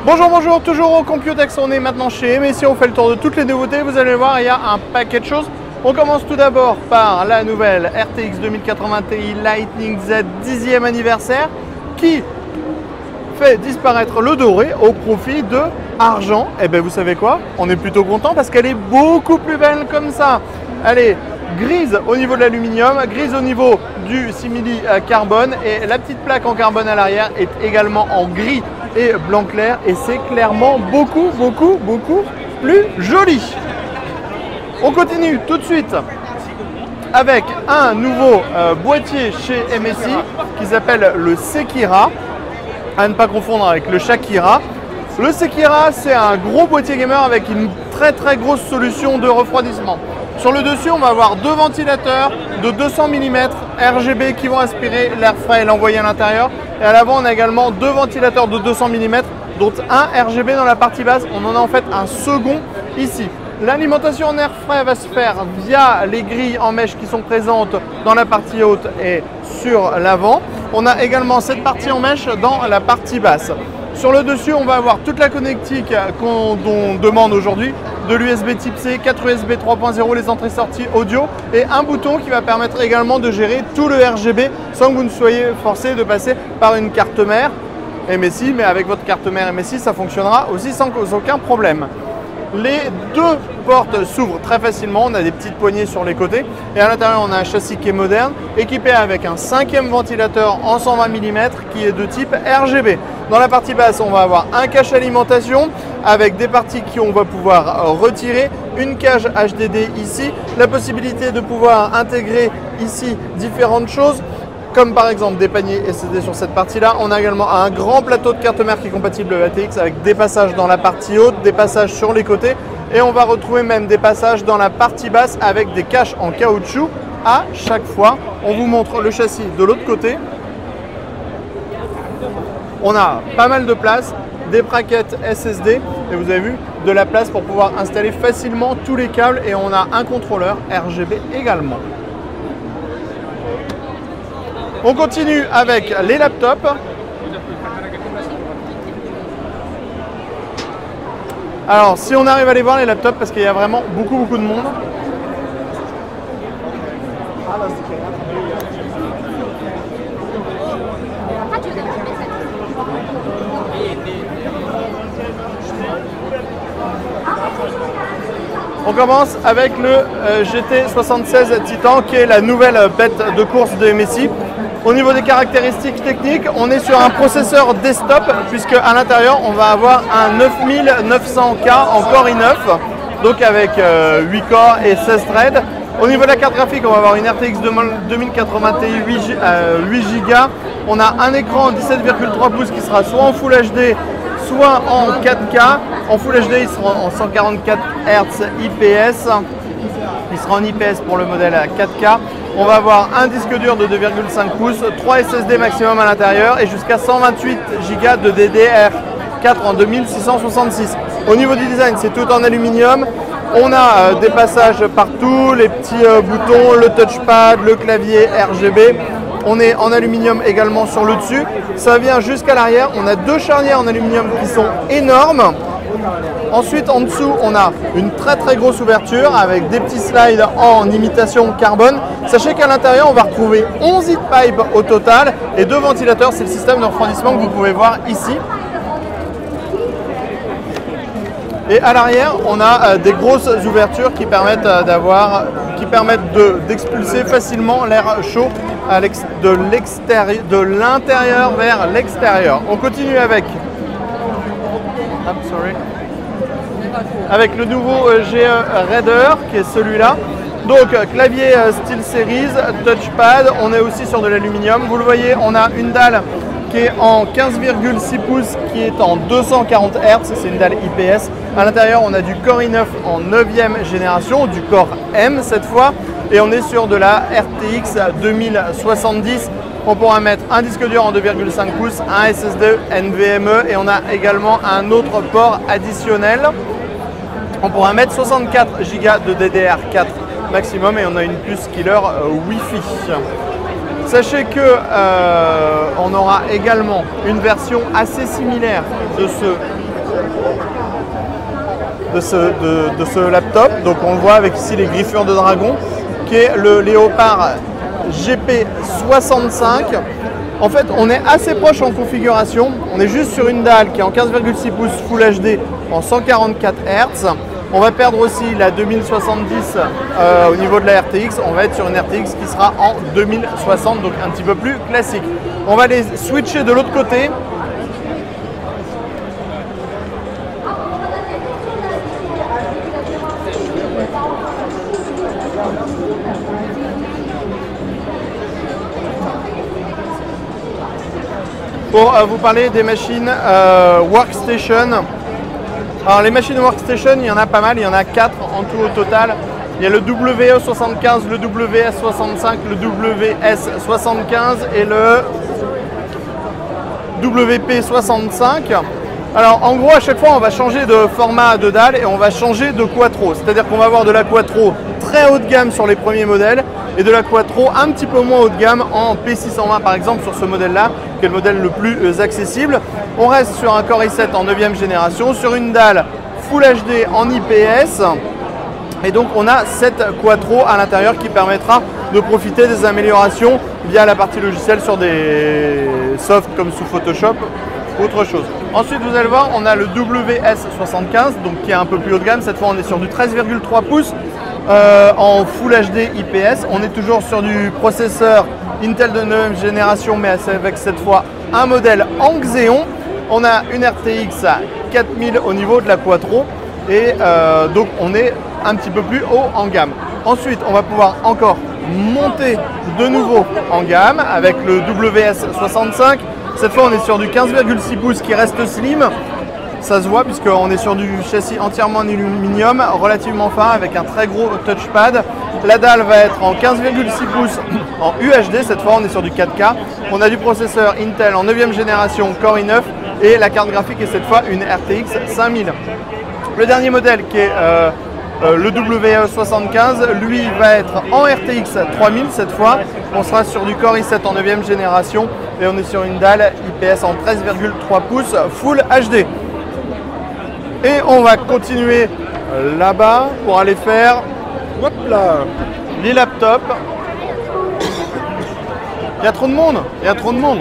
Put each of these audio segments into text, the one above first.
Bonjour, bonjour, toujours au Computex, on est maintenant chez MSI, on fait le tour de toutes les nouveautés, vous allez voir, il y a un paquet de choses. On commence tout d'abord par la nouvelle RTX 2080 Ti Lightning Z 10e anniversaire qui fait disparaître le doré au profit de argent. Et bien vous savez quoi, on est plutôt content parce qu'elle est beaucoup plus belle comme ça. Elle est grise au niveau de l'aluminium, grise au niveau du simili carbone et la petite plaque en carbone à l'arrière est également en gris et blanc clair et c'est clairement beaucoup plus joli. On continue tout de suite avec un nouveau boîtier chez MSI qui s'appelle le Sekira, à ne pas confondre avec le Shakira. Le Sekira, c'est un gros boîtier gamer avec une très grosse solution de refroidissement. Sur le dessus, on va avoir deux ventilateurs de 200 mm RGB qui vont aspirer l'air frais et l'envoyer à l'intérieur. Et à l'avant, on a également deux ventilateurs de 200 mm, dont un RGB dans la partie basse. On en a en fait un second ici. L'alimentation en air frais va se faire via les grilles en mèche qui sont présentes dans la partie haute et sur l'avant. On a également cette partie en mèche dans la partie basse. Sur le dessus, on va avoir toute la connectique qu'on demande aujourd'hui, de l'USB type C, 4 USB 3.0, les entrées-sorties audio et un bouton qui va permettre également de gérer tout le RGB sans que vous ne soyez forcé de passer par une carte mère MSI, mais avec votre carte mère MSI, ça fonctionnera aussi sans aucun problème. Les deux portes s'ouvrent très facilement, on a des petites poignées sur les côtés et à l'intérieur on a un châssis qui est moderne, équipé avec un 5e ventilateur en 120 mm qui est de type RGB. Dans la partie basse, on va avoir un cache alimentation avec des parties qu'on va pouvoir retirer, une cage HDD ici, la possibilité de pouvoir intégrer ici différentes choses, comme par exemple des paniers SSD sur cette partie-là. On a également un grand plateau de carte mère qui est compatible ATX avec des passages dans la partie haute, des passages sur les côtés et on va retrouver même des passages dans la partie basse avec des caches en caoutchouc à chaque fois. On vous montre le châssis de l'autre côté. On a pas mal de place, des braquettes SSD et vous avez vu de la place pour pouvoir installer facilement tous les câbles et on a un contrôleur RGB également. On continue avec les laptops. Alors si on arrive à les voir les laptops parce qu'il y a vraiment beaucoup de monde. On commence avec le GT76 Titan qui est la nouvelle bête de course de MSI. Au niveau des caractéristiques techniques, on est sur un processeur desktop puisque à l'intérieur on va avoir un 9900K en Core i9, donc avec 8 corps et 16 threads. Au niveau de la carte graphique, on va avoir une RTX 2080 Ti 8 Go. On a un écran 17,3 pouces qui sera soit en Full HD, soit en 4K. En Full HD, il sera en 144 Hz IPS. Il sera en IPS pour le modèle 4K. On va avoir un disque dur de 2,5 pouces, 3 SSD maximum à l'intérieur et jusqu'à 128 Go de DDR4 en 2666. Au niveau du design, c'est tout en aluminium. On a des passages partout, les petits boutons, le touchpad, le clavier RGB. On est en aluminium également sur le dessus. Ça vient jusqu'à l'arrière. On a deux charnières en aluminium qui sont énormes. Ensuite, en dessous, on a une très grosse ouverture avec des petits slides en imitation carbone. Sachez qu'à l'intérieur, on va retrouver 11 heat pipes au total et deux ventilateurs. C'est le système de refroidissement que vous pouvez voir ici. Et à l'arrière, on a des grosses ouvertures qui permettent d'expulser facilement l'air chaud de l'intérieur vers l'extérieur. On continue avec le nouveau GE Raider qui est celui-là. Donc clavier SteelSeries, touchpad, on est aussi sur de l'aluminium. Vous le voyez, on a une dalle qui est en 15,6 pouces qui est en 240 Hz, c'est une dalle IPS. À l'intérieur, on a du Core i9 en 9e génération, du Core M cette fois, et on est sur de la RTX 2070. On pourra mettre un disque dur en 2,5 pouces, un SSD NVMe et on a également un autre port additionnel. On pourra mettre 64 Go de DDR4 maximum et on a une puce killer Wi-Fi. Sachez que on aura également une version assez similaire de ce de ce laptop. Donc on le voit avec ici les griffures de dragon, qui est le Léopard GP65. En fait, on est assez proche en configuration. On est juste sur une dalle qui est en 15,6 pouces Full HD en 144 Hz. On va perdre aussi la 2070 au niveau de la RTX. On va être sur une RTX qui sera en 2060, donc un petit peu plus classique. On va les switcher de l'autre côté. Pour vous parler des machines Workstation. Alors les machines Workstation, il y en a pas mal, il y en a 4 en tout au total. Il y a le WE75, le WS65, le WS75 et le WP65. Alors en gros à chaque fois on va changer de format de dalle et on va changer de quattro. C'est-à-dire qu'on va avoir de la quattro très haut de gamme sur les premiers modèles et de la quattro un petit peu moins haut de gamme en P620 par exemple sur ce modèle-là, qui est le modèle le plus accessible. On reste sur un Core i7 en 9e génération, sur une dalle Full HD en IPS. Et donc on a cette quattro à l'intérieur qui permettra de profiter des améliorations via la partie logicielle sur des softs comme sous Photoshop ou autre chose. Ensuite vous allez voir, on a le WS75 donc qui est un peu plus haut de gamme. Cette fois on est sur du 13,3 pouces en Full HD IPS. On est toujours sur du processeur Intel de 9e génération mais avec cette fois un modèle en Xeon. On a une RTX à 4000 au niveau de la quattro et donc on est un petit peu plus haut en gamme. Ensuite on va pouvoir encore monter de nouveau en gamme avec le WS65. Cette fois on est sur du 15,6 pouces qui reste slim. Ça se voit puisqu'on est sur du châssis entièrement en aluminium, relativement fin avec un très gros touchpad. La dalle va être en 15,6 pouces en UHD, cette fois on est sur du 4K. On a du processeur Intel en 9e génération Core i9 et la carte graphique est cette fois une RTX 5000. Le dernier modèle qui est le WE75, lui va être en RTX 3000 cette fois. On sera sur du Core i7 en 9e génération et on est sur une dalle IPS en 13,3 pouces Full HD. Et on va continuer là-bas pour aller faire hop là, les laptops. Il y a trop de monde, il y a trop de monde.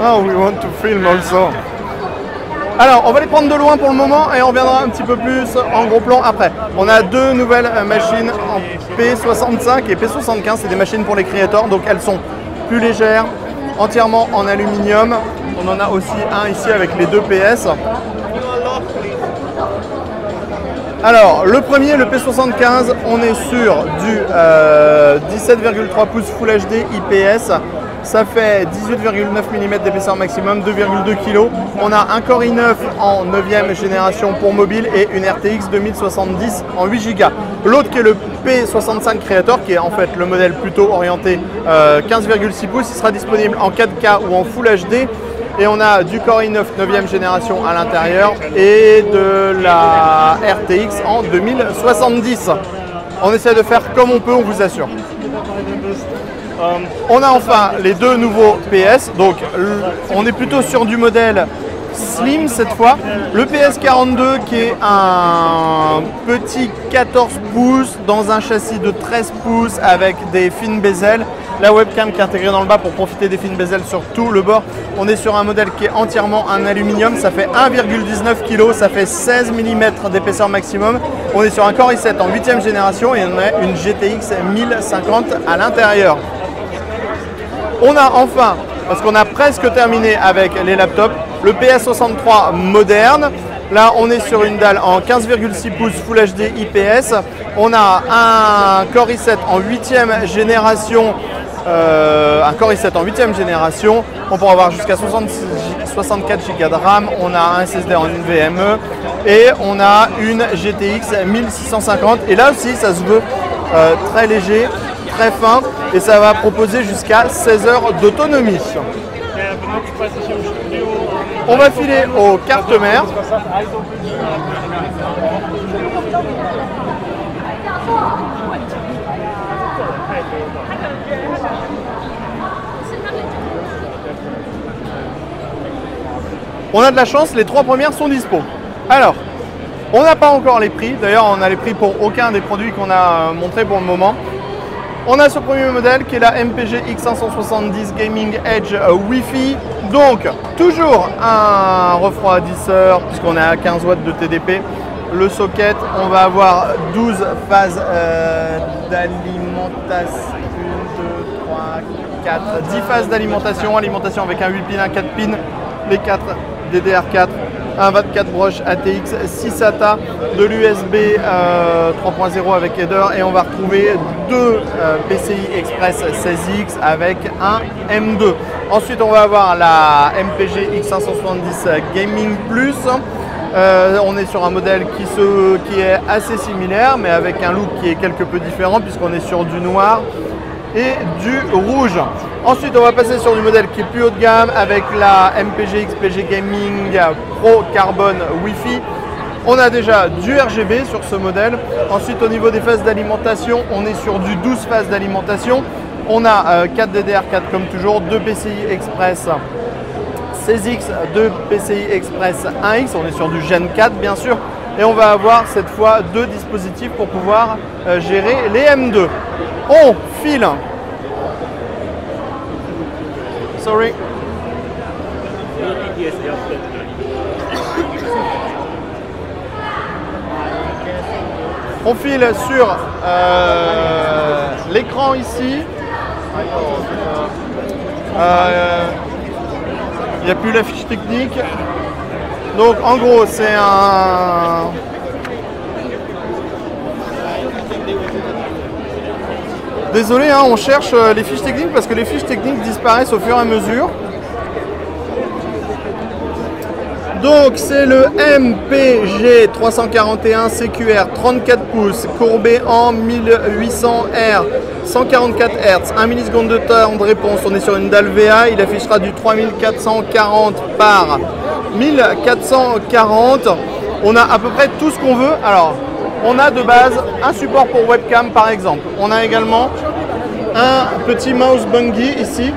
Oh, we want to film also. Alors, on va les prendre de loin pour le moment et on reviendra un petit peu plus en gros plan après. On a deux nouvelles machines en P65 et P75, c'est des machines pour les créateurs, donc elles sont plus légères, entièrement en aluminium. On en a aussi un ici avec les deux PS. Alors, le premier, le P75, on est sur du 17,3 pouces Full HD IPS. Ça fait 18,9 mm d'épaisseur maximum, 2,2 kg. On a un Core i9 en 9e génération pour mobile et une RTX 2070 en 8 Go. L'autre qui est le P65 Creator, qui est en fait le modèle plutôt orienté 15,6 pouces. Il sera disponible en 4K ou en Full HD. Et on a du Core i9 9e génération à l'intérieur et de la RTX en 2070. On essaie de faire comme on peut, on vous assure. On a enfin les deux nouveaux PS, donc on est plutôt sur du modèle slim cette fois. Le PS42 qui est un petit 14 pouces dans un châssis de 13 pouces avec des fines bezels. La webcam qui est intégrée dans le bas pour profiter des fines bezels sur tout le bord. On est sur un modèle qui est entièrement en aluminium, ça fait 1,19 kg, ça fait 16 mm d'épaisseur maximum. On est sur un Core i7 en 8e génération et on a une GTX 1050 à l'intérieur. On a enfin, parce qu'on a presque terminé avec les laptops, le PS63 moderne. Là, on est sur une dalle en 15,6 pouces Full HD IPS. On a un Core i7 en 8e génération. Un Core i7 en 8e génération. On pourra avoir jusqu'à 64 Go de RAM. On a un SSD en NVMe. Et on a une GTX 1650. Et là aussi, ça se veut très léger, très fin. Et ça va proposer jusqu'à 16 heures d'autonomie. On va filer aux cartes mères. On a de la chance, les 3 premières sont dispo. Alors, on n'a pas encore les prix. D'ailleurs, on a les prix pour aucun des produits qu'on a montré pour le moment. On a ce premier modèle qui est la MPG X570 Gaming Edge Wi-Fi. Donc, toujours un refroidisseur puisqu'on est à 15 watts de TDP. Le socket, on va avoir 12 phases d'alimentation. 1, 2, 3, 4, 10 phases d'alimentation. Alimentation avec un 8 pins, un 4 pins, les 4 DDR4. Un 24 broche ATX 6 SATA, de l'USB 3.0 avec header et on va retrouver 2 PCI Express 16X avec un M2. Ensuite on va avoir la MPG X570 Gaming Plus. On est sur un modèle qui est assez similaire mais avec un look qui est quelque peu différent puisqu'on est sur du noir et du rouge. Ensuite, on va passer sur du modèle qui est plus haut de gamme avec la MPG XPG Gaming Pro Carbon Wi-Fi. On a déjà du RGB sur ce modèle. Ensuite, au niveau des phases d'alimentation, on est sur du 12 phases d'alimentation. On a 4 DDR4 comme toujours, 2 PCI Express 16X, 2 PCI Express 1X. On est sur du Gen 4 bien sûr. Et on va avoir cette fois 2 dispositifs pour pouvoir gérer les M2. On file. Sorry. On file sur l'écran ici. Il n'y a plus la fiche technique. Donc en gros c'est un... Désolé, hein, on cherche les fiches techniques parce que les fiches techniques disparaissent au fur et à mesure. Donc c'est le MPG 341 CQR 34 pouces, courbé en 1800 Hz, 144 Hz, 1 milliseconde de temps de réponse. On est sur une dalle VA, il affichera du 3440 par 1440. On a à peu près tout ce qu'on veut. Alors, on a de base un support pour webcam par exemple. On a également un petit mouse bungee ici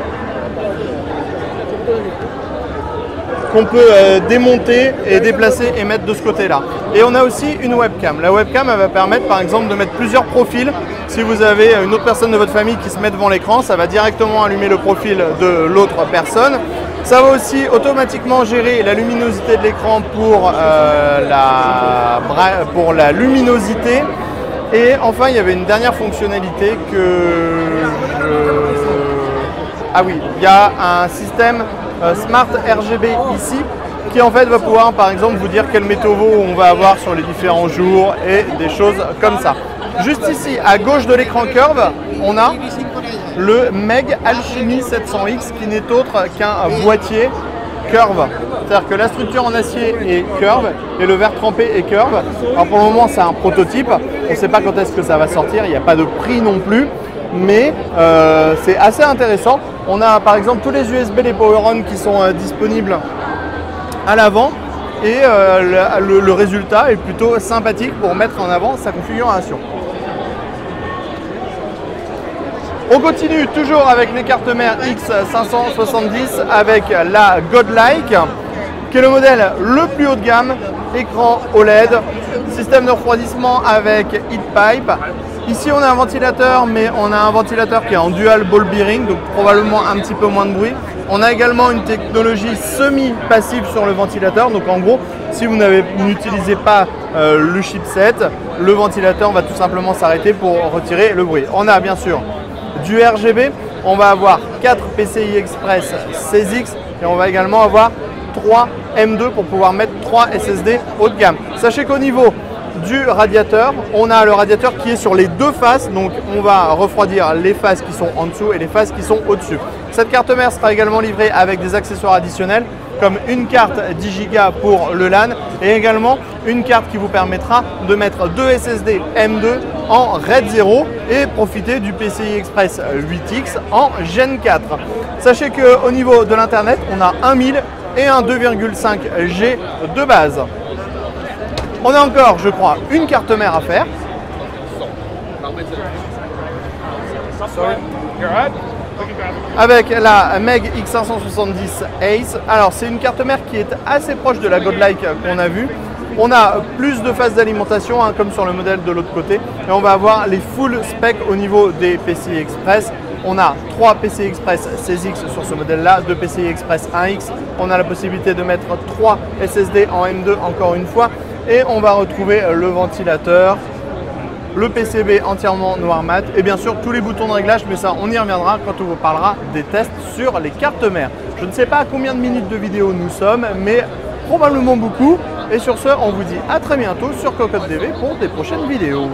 qu'on peut démonter et déplacer et mettre de ce côté-là. Et on a aussi une webcam. La webcam elle va permettre par exemple de mettre plusieurs profils. Si vous avez une autre personne de votre famille qui se met devant l'écran, ça va directement allumer le profil de l'autre personne. Ça va aussi automatiquement gérer la luminosité de l'écran pour la luminosité. Et enfin, il y avait une dernière fonctionnalité Ah oui, il y a un système Smart RGB ici qui en fait va pouvoir par exemple vous dire quel météo on va avoir sur les différents jours et des choses comme ça. Juste ici, à gauche de l'écran Curve, on a le Meg Alchemy 700X qui n'est autre qu'un boîtier Curve. C'est-à-dire que la structure en acier est Curve et le verre trempé est Curve. Alors pour le moment c'est un prototype, on ne sait pas quand est-ce que ça va sortir, il n'y a pas de prix non plus, mais c'est assez intéressant. On a par exemple tous les USB, les Power-On qui sont disponibles à l'avant et le résultat est plutôt sympathique pour mettre en avant sa configuration. On continue toujours avec les cartes mères X570 avec la Godlike qui est le modèle le plus haut de gamme, écran OLED, système de refroidissement avec heat pipe. Ici on a un ventilateur mais on a un ventilateur qui est en dual ball bearing donc probablement un petit peu moins de bruit. On a également une technologie semi-passive sur le ventilateur donc en gros si vous n'utilisez pas le chipset, le ventilateur va tout simplement s'arrêter pour retirer le bruit. On a bien sûr du RGB, on va avoir 4 PCI Express 16X et on va également avoir 3 M2 pour pouvoir mettre 3 SSD haut de gamme. Sachez qu'au niveau du radiateur, on a le radiateur qui est sur les deux faces, donc on va refroidir les faces qui sont en dessous et les faces qui sont au-dessus. Cette carte mère sera également livrée avec des accessoires additionnels comme une carte 10 Go pour le LAN et également une carte qui vous permettra de mettre 2 SSD M2 en RAID 0 et profiter du PCI Express 8X en Gen 4. Sachez qu'au niveau de l'internet, on a un 1000 et un 2,5 G de base. On a encore, je crois, une carte mère à faire. avec la MEG X570 Ace. Alors c'est une carte mère qui est assez proche de la Godlike qu'on a vue. On a plus de phases d'alimentation hein, comme sur le modèle de l'autre côté et on va avoir les full specs au niveau des PCI Express. On a 3 PCI Express 16X sur ce modèle là, 2 PCI Express 1X. On a la possibilité de mettre 3 SSD en M2 encore une fois et on va retrouver le ventilateur, le PCB entièrement noir mat et bien sûr tous les boutons de réglage, mais ça on y reviendra quand on vous parlera des tests sur les cartes mères. Je ne sais pas à combien de minutes de vidéo nous sommes, mais probablement beaucoup. Et sur ce, on vous dit à très bientôt sur Cocotte TV pour des prochaines vidéos.